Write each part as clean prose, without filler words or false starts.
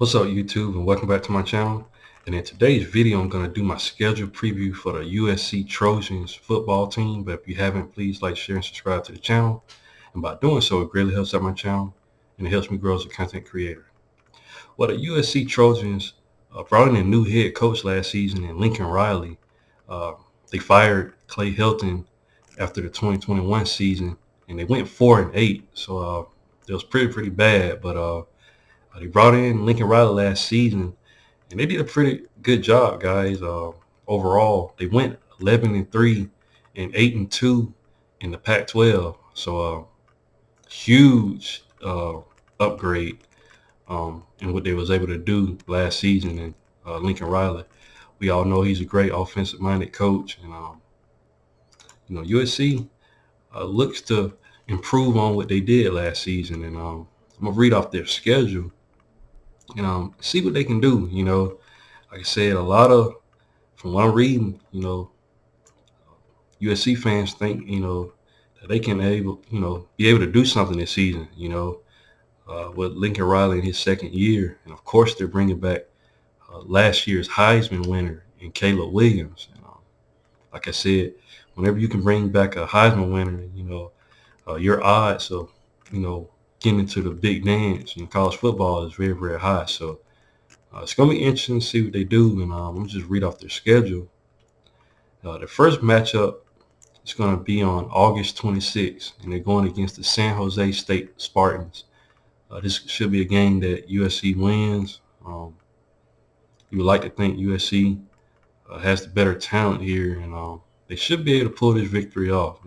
What's up, YouTube, and welcome back to my channel. And in today's video, I'm going to do my schedule preview for the USC Trojans football team. But if you haven't, please like, share, and subscribe to the channel. And by doing so, it greatly helps out my channel and it helps me grow as a content creator. Well, the USC Trojans brought in a new head coach last season in Lincoln Riley. Uh, they fired Clay Helton after the 2021 season, and they went 4-8. So it was pretty bad. But they brought in Lincoln Riley last season, and they did a pretty good job, guys. Overall, they went 11-3 and 8-2 in the Pac-12. So huge upgrade in what they was able to do last season. And Lincoln Riley, we all know he's a great offensive-minded coach, and USC looks to improve on what they did last season. And I'm gonna read off their schedule and see what they can do. Like I said, a lot of, from what I'm reading, USC fans think, that they can be able to do something this season, with Lincoln Riley in his second year. And of course, they're bringing back last year's Heisman winner in Caleb Williams. And like I said, whenever you can bring back a Heisman winner, your odds of, getting into the big dance in college football is very high. So it's going to be interesting to see what they do. And I'm going to just read off their schedule. The first matchup is going to be on August 26th, and they're going against the San Jose State Spartans. This should be a game that USC wins. You would like to think USC has the better talent here, and they should be able to pull this victory off.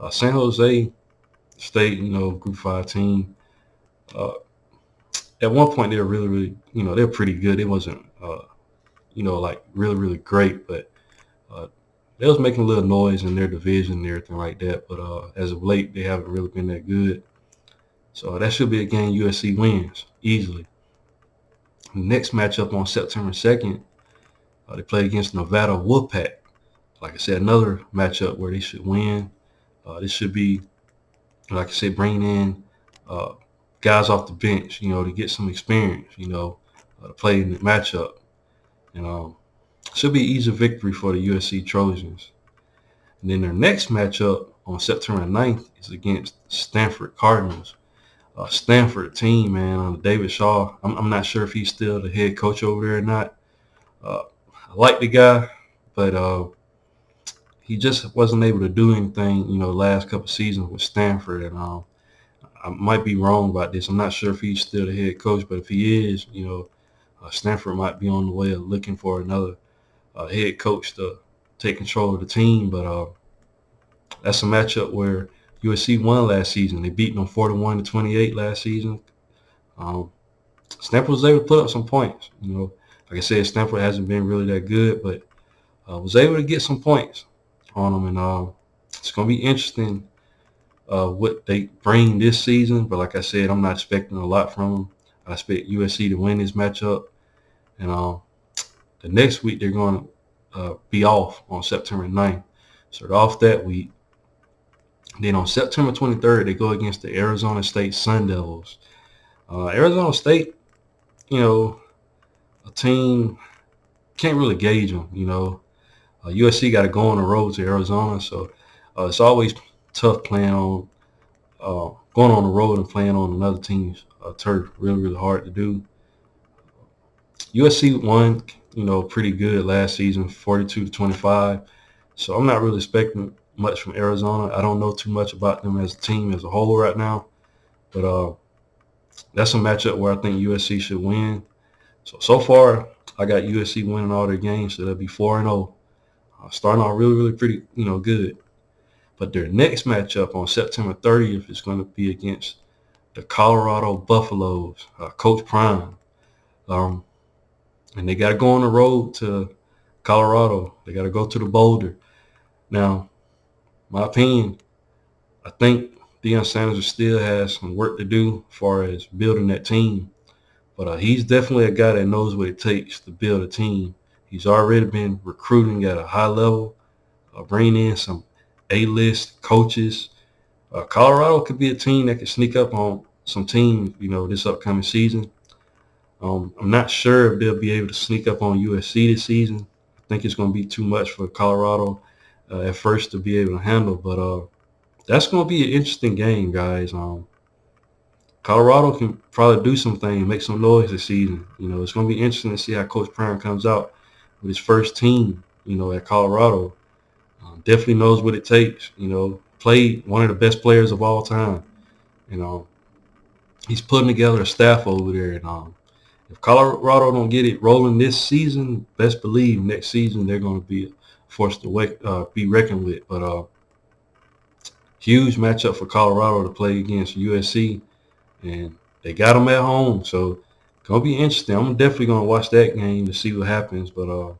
San Jose State, Group 5 team. At one point, they were really, they're pretty good. It wasn't, like really great, but they was making a little noise in their division and everything like that. But as of late, they haven't really been that good. So that should be a game USC wins easily. Next matchup on September 2nd, they play against Nevada Wolfpack. Like I said, another matchup where they should win. This should be, like I said, bringing in guys off the bench, to get some experience, to play in the matchup. And should be easy victory for the USC Trojans. And then their next matchup on September 9th is against Stanford Cardinals. Stanford team, man, David Shaw. I'm not sure if he's still the head coach over there or not. I like the guy, but he just wasn't able to do anything, the last couple of seasons with Stanford. And I might be wrong about this. I'm not sure if he's still the head coach, but if he is, Stanford might be on the way of looking for another head coach to take control of the team. But that's a matchup where USC won last season. They beat them 41-28 last season. Stanford was able to put up some points. Like I said, Stanford hasn't been really that good, but was able to get some points on them. And it's going to be interesting what they bring this season. But like I said, I'm not expecting a lot from them. I expect USC to win this matchup. And the next week, they're going to be off on September 9th. So they're off that week. Then on September 23rd, they go against the Arizona State Sun Devils. Arizona State, a team, can't really gauge them, USC got to go on the road to Arizona, so it's always tough playing on, going on the road and playing on another team's turf. Really hard to do. USC won, pretty good last season, 42-25. So I'm not really expecting much from Arizona. I don't know too much about them as a team as a whole right now, but that's a matchup where I think USC should win. So far, I got USC winning all their games, so they'll be 4-0. Starting off really pretty, good. But their next matchup on September 30th is going to be against the Colorado Buffaloes, Coach Prime. And they got to go on the road to Colorado. They got to go to the Boulder. Now, my opinion, I think Deion Sanders still has some work to do as far as building that team. But he's definitely a guy that knows what it takes to build a team. He's already been recruiting at a high level, bringing in some A-list coaches. Colorado could be a team that could sneak up on some teams, this upcoming season. I'm not sure if they'll be able to sneak up on USC this season. I think it's going to be too much for Colorado at first to be able to handle. But that's going to be an interesting game, guys. Colorado can probably do something, make some noise this season. It's going to be interesting to see how Coach Prime comes out with his first team, at Colorado. Definitely knows what it takes. Played one of the best players of all time. You know, he's putting together a staff over there. And if Colorado don't get it rolling this season, best believe next season they're going to be forced to be reckoned with. But huge matchup for Colorado to play against USC, and they got them at home, so it's gonna be interesting. I'm definitely gonna watch that game to see what happens. But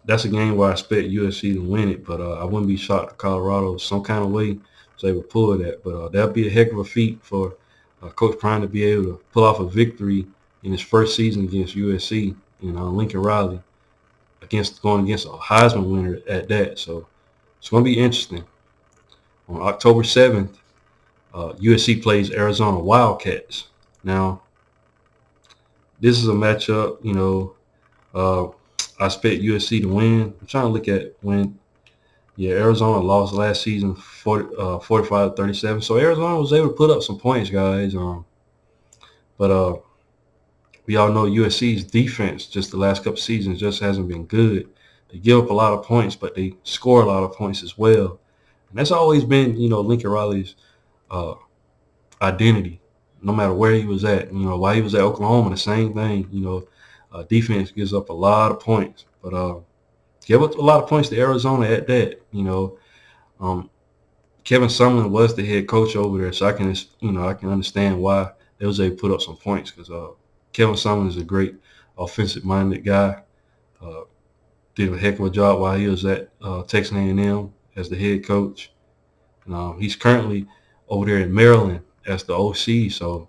that's a game where I expect USC to win it. But I wouldn't be shocked if Colorado some kind of way was able to pull that. But that'll be a heck of a feat for Coach Prime to be able to pull off a victory in his first season against USC Lincoln Riley, going against a Heisman winner at that. So it's going to be interesting. On October 7th, USC plays Arizona Wildcats. Now, this is a matchup, I expect USC to win. I'm trying to look at when. Yeah, Arizona lost last season 45-37. So Arizona was able to put up some points, guys. But we all know USC's defense just the last couple seasons just hasn't been good. They give up a lot of points, but they score a lot of points as well. And that's always been, Lincoln Riley's uh, identity, no matter where he was at. While he was at Oklahoma, the same thing. Defense gives up a lot of points, but give up a lot of points to Arizona at that. Kevin Sumlin was the head coach over there, so I can understand why they was able to put up some points because Kevin Sumlin is a great offensive-minded guy. Did a heck of a job while he was at Texas A&M as the head coach. And he's currently over there in Maryland as the OC. So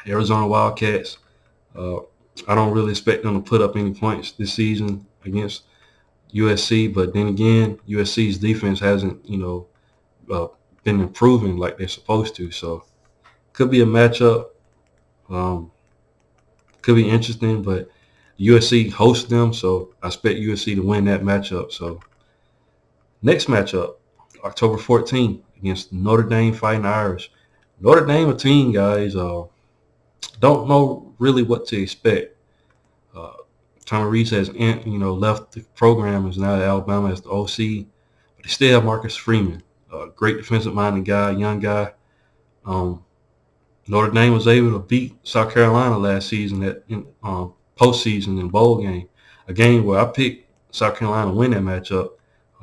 Arizona Wildcats, I don't really expect them to put up any points this season against USC. But then again, USC's defense hasn't, been improving like they're supposed to. So could be a matchup. Could be interesting, but USC hosts them, so I expect USC to win that matchup. So next matchup, October 14th against Notre Dame Fighting Irish. Notre Dame, a team, guys, don't know really what to expect. Tommy Rees has, left the program, is now at Alabama as the OC, but they still have Marcus Freeman, a great defensive-minded guy, young guy. Notre Dame was able to beat South Carolina last season at postseason in bowl game, a game where I picked South Carolina to win that matchup.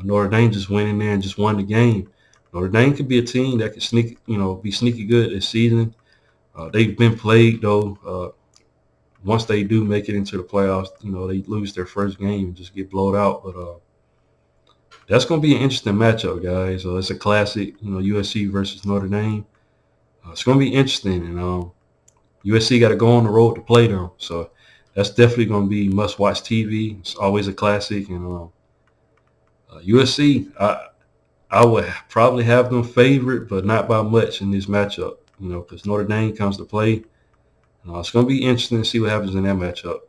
Notre Dame just went in there and just won the game. Notre Dame could be a team that could be sneaky good this season. They've been played though. Once they do make it into the playoffs, they lose their first game and just get blown out. But that's going to be an interesting matchup, guys. It's a classic, USC versus Notre Dame. It's going to be interesting, and USC got to go on the road to play them. So that's definitely going to be must-watch TV. It's always a classic, and USC, I would probably have them favored, but not by much in this matchup, because Notre Dame comes to play. It's going to be interesting to see what happens in that matchup.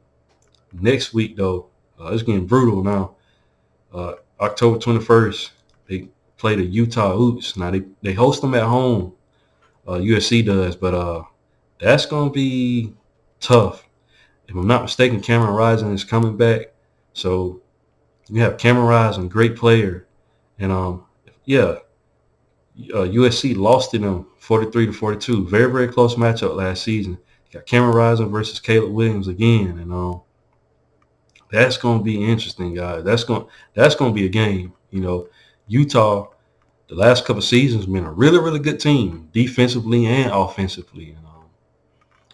Next week, though, it's getting brutal now. October 21st, they play the Utah Utes. Now, they host them at home, USC does, but that's going to be tough. If I'm not mistaken, Cameron Rising is coming back. So you have Cameron Rising, great player. And, USC lost to them 43-42. Very, very close matchup last season. You got Cameron Rising versus Caleb Williams again. And that's going to be interesting, guys. That's going to be a game. Utah, the last couple of seasons, been a really, really good team, defensively and offensively. And,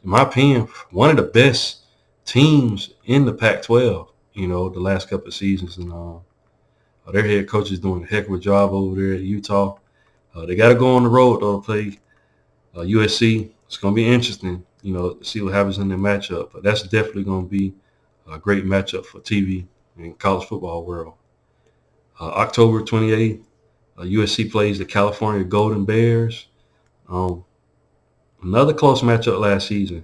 in my opinion, one of the best teams in the Pac-12, the last couple of seasons. And their head coach is doing a heck of a job over there at Utah. They got to go on the road, though, to play USC. It's going to be interesting, to see what happens in the matchup. But that's definitely going to be a great matchup for TV in college football world. October 28th, USC plays the California Golden Bears. Another close matchup last season.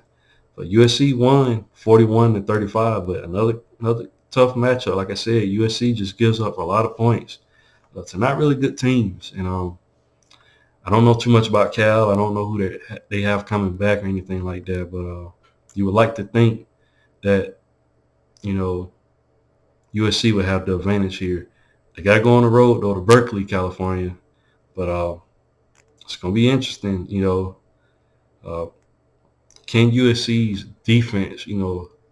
But USC won 41-35. But another tough matchup. Like I said, USC just gives up a lot of points to not really good teams. And I don't know too much about Cal. I don't know who they have coming back or anything like that. But you would like to think that, you know, USC would have the advantage here. They got to go on the road, though, to Berkeley, California. But it's going to be interesting, uh, can USC's defense,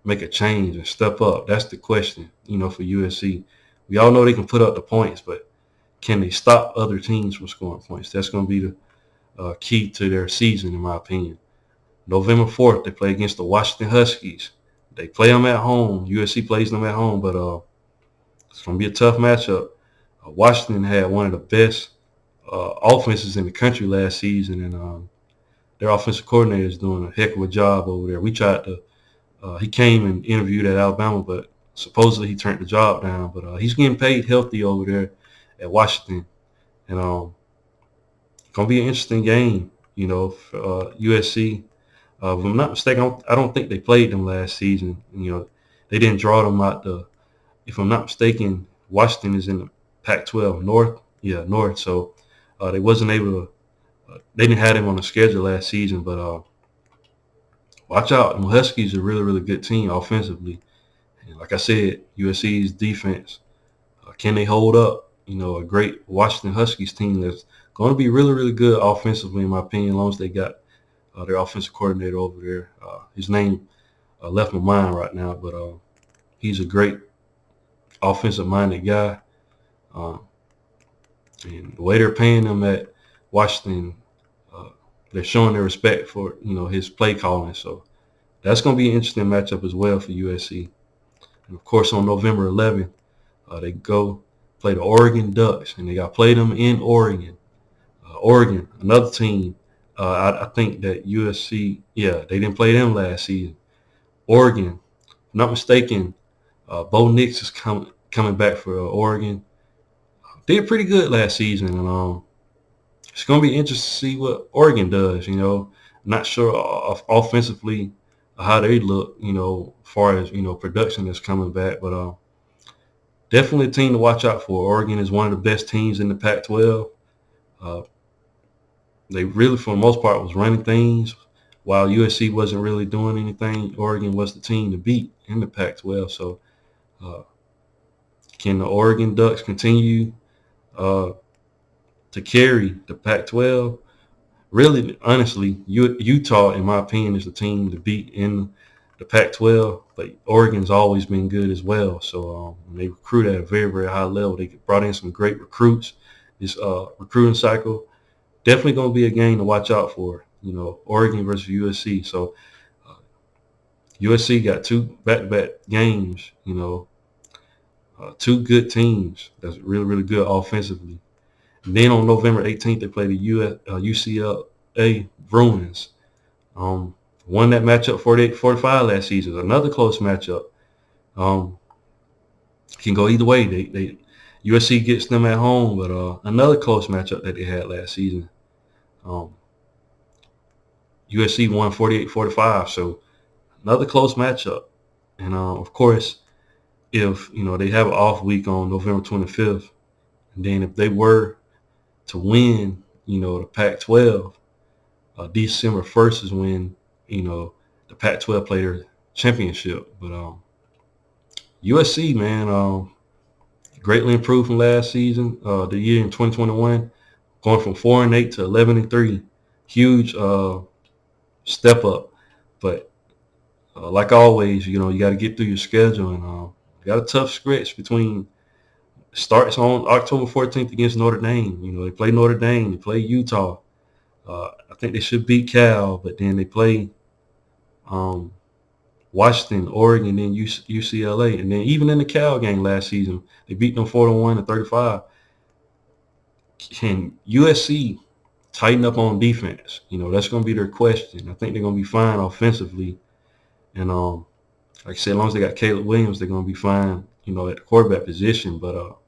make a change and step up? That's the question, for USC. We all know they can put up the points, but can they stop other teams from scoring points? That's going to be the key to their season, in my opinion. November 4th, they play against the Washington Huskies. They play them at home. USC plays them at home, but it's going to be a tough matchup. Washington had one of the best offenses in the country last season, and their offensive coordinator is doing a heck of a job over there. We tried to he came and interviewed at Alabama, but supposedly he turned the job down. But he's getting paid healthy over there at Washington. And it's going to be an interesting game, for USC. If I'm not mistaken, I don't think they played them last season. They didn't draw them out if I'm not mistaken, Washington is in the Pac-12 North. Yeah, North. So they wasn't able to they didn't have them on the schedule last season, but watch out. The Huskies are a really, really good team offensively. And like I said, USC's defense, can they hold up, a great Washington Huskies team that's going to be really, really good offensively, in my opinion, as long as they got their offensive coordinator over there. His name left my mind right now, but he's a great offensive-minded guy. And the way they're paying him at Washington, they're showing their respect for, his play calling. So that's going to be an interesting matchup as well for USC. And, of course, on November 11th, they go play the Oregon Ducks, and they got to play them in Oregon. Oregon, another team. I think that USC, they didn't play them last season. Oregon, if I'm not mistaken, Bo Nix is coming back for Oregon. Did pretty good last season, and it's going to be interesting to see what Oregon does. Not sure offensively how they look, as far as production that's coming back, but definitely a team to watch out for. Oregon is one of the best teams in the Pac-12. They really, for the most part, was running things, while USC wasn't really doing anything. Oregon was the team to beat in the Pac-12. So, can the Oregon Ducks continue to carry the Pac-12? Really, honestly, Utah, in my opinion, is the team to beat in the Pac-12, but Oregon's always been good as well. So they recruit at a very, very high level. They brought in some great recruits this recruiting cycle. Definitely going to be a game to watch out for, Oregon versus USC. So USC got two back-to-back games, two good teams that's really, really good offensively. And then on November 18th, they play the UCLA Bruins. Won that matchup 48-45 last season. Another close matchup. Can go either way. They USC gets them at home, but another close matchup that they had last season. USC won 48-45, so another close matchup. And of course, if they have an off week on November 25th, and then if they were to win, the Pac-12, December 1st is when the Pac-12 play their championship. But USC, man, greatly improved from last season. The year in 2021, going from 4-8 to 11-3, huge step up. But like always, you got to get through your schedule, and got a tough stretch between. Starts on October 14th against Notre Dame. They play Notre Dame. They play Utah. I think they should beat Cal, but then they play Washington, Oregon, and UCLA. And then even in the Cal game last season, they beat them 4-1 and 35. Can USC tighten up on defense? That's going to be their question. I think they're going to be fine offensively. And like I said, as long as they got Caleb Williams, they're going to be fine, at the quarterback position. But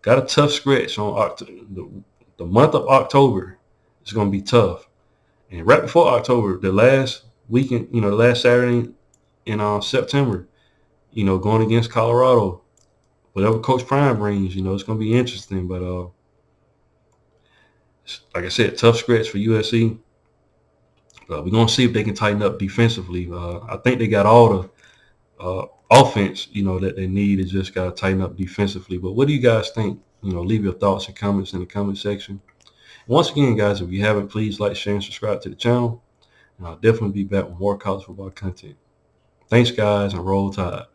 got a tough stretch on October. The month of October is going to be tough. And right before October, the last weekend, last Saturday in September, going against Colorado. Whatever Coach Prime brings, it's going to be interesting. But like I said, tough stretch for USC. We're going to see if they can tighten up defensively. I think they got all the offense, that they need. They just got to tighten up defensively. But what do you guys think? Leave your thoughts and comments in the comment section. Once again, guys, if you haven't, please like, share, and subscribe to the channel. And I'll definitely be back with more college football content. Thanks, guys, and roll tide.